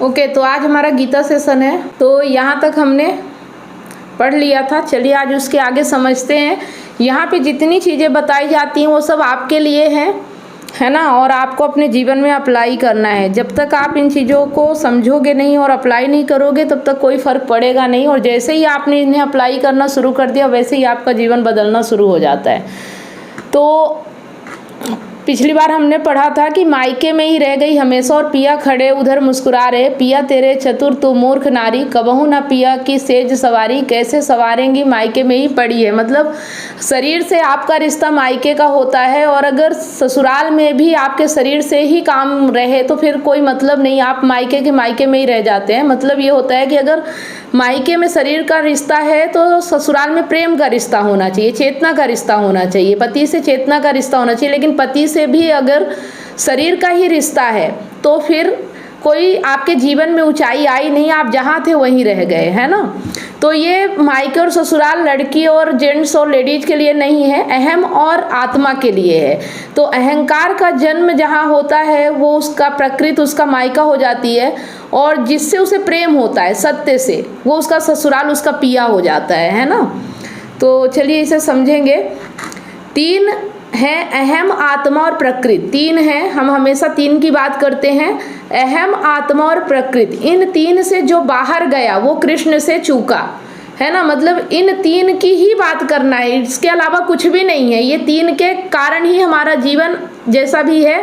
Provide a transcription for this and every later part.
Okay, तो आज हमारा गीता सेशन है, तो यहाँ तक हमने पढ़ लिया था। चलिए आज उसके आगे समझते हैं। यहाँ पे जितनी चीज़ें बताई जाती हैं वो सब आपके लिए हैं, है ना, और आपको अपने जीवन में अप्लाई करना है। जब तक आप इन चीज़ों को समझोगे नहीं और अप्लाई नहीं करोगे तब तक कोई फ़र्क पड़ेगा नहीं, और जैसे ही आपने इन्हें अप्लाई करना शुरू कर दिया वैसे ही आपका जीवन बदलना शुरू हो जाता है। तो पिछली बार हमने पढ़ा था कि मायके में ही रह गई हमेशा और पिया खड़े उधर मुस्कुरा रहे, पिया तेरे चतुर तू मूर्ख नारी, कबहू ना पिया की सेज सवारी, कैसे सवारेंगी मायके में ही पड़ी है। मतलब शरीर से आपका रिश्ता मायके का होता है, और अगर ससुराल में भी आपके शरीर से ही काम रहे तो फिर कोई मतलब नहीं, आप मायके के मायके में ही रह जाते हैं। मतलब ये होता है कि अगर मायके में शरीर का रिश्ता है तो ससुराल में प्रेम का रिश्ता होना चाहिए, चेतना का रिश्ता होना चाहिए, पति से चेतना का रिश्ता होना चाहिए। लेकिन पति से भी अगर शरीर का ही रिश्ता है तो फिर कोई आपके जीवन में ऊंचाई आई नहीं, आप जहाँ थे वहीं रह गए, है ना। तो ये मायके और ससुराल लड़की और जेंट्स और लेडीज के लिए नहीं है, अहम और आत्मा के लिए है। तो अहंकार का जन्म जहाँ होता है वो उसका प्रकृति उसका मायका हो जाती है, और जिससे उसे प्रेम होता है सत्य से वो उसका ससुराल उसका पिया हो जाता है ना। तो चलिए इसे समझेंगे। तीन है अहम, आत्मा और प्रकृति। तीन है, हम हमेशा तीन की बात करते हैं, अहम, आत्मा और प्रकृति। इन तीन से जो बाहर गया वो कृष्ण से चूका, है ना। मतलब इन तीन की ही बात करना है, इसके अलावा कुछ भी नहीं है। ये तीन के कारण ही हमारा जीवन जैसा भी है,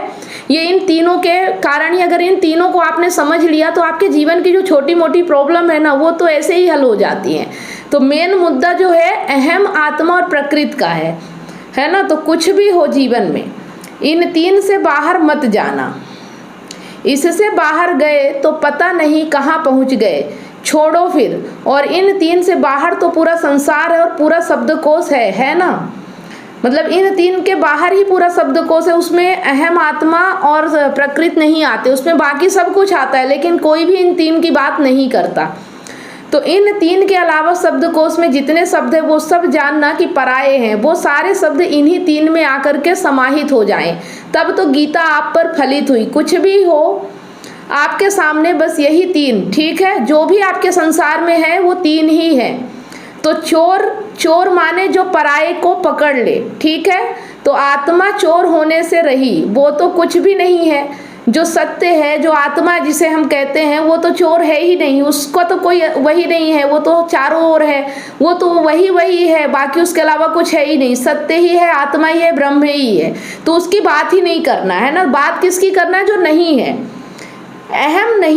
ये इन तीनों के कारण ही। अगर इन तीनों को आपने समझ लिया तो आपके जीवन की जो छोटी मोटी प्रॉब्लम है ना वो तो ऐसे ही हल हो जाती हैं। तो मेन मुद्दा जो है अहम, आत्मा और प्रकृति का है ना। तो कुछ भी हो जीवन में इन तीन से बाहर मत जाना। इससे बाहर गए तो पता नहीं कहाँ पहुँच गए, छोड़ो फिर। और इन तीन से बाहर तो पूरा संसार है और पूरा शब्दकोश है ना। मतलब इन तीन के बाहर ही पूरा शब्दकोश है, उसमें अहम, आत्मा और प्रकृति नहीं आते, उसमें बाकी सब कुछ आता है, लेकिन कोई भी इन तीन की बात नहीं करता। तो इन तीन के अलावा शब्दकोश में जितने शब्द है वो सब जानना कि पराये हैं, वो सारे शब्द इन्हीं तीन में आकर के समाहित हो जाएं, तब तो गीता आप पर फलित हुई। कुछ भी हो आपके सामने बस यही तीन, ठीक है, जो भी आपके संसार में है वो तीन ही है। तो चोर माने जो पराये को पकड़ ले, ठीक है। तो आत्मा चोर होने से रही, वो तो कुछ भी नहीं है। जो सत्य है, जो आत्मा जिसे हम कहते हैं, वो तो चोर है ही नहीं, उसका तो कोई वही नहीं है, वो तो चारों ओर है, वो तो वही है, बाकी उसके अलावा कुछ है ही नहीं। सत्य ही है, आत्मा ही है, ब्रह्म ही है। तो उसकी बात ही नहीं करना है ना। बात किसकी करना है? जो नहीं है, अहम नहीं।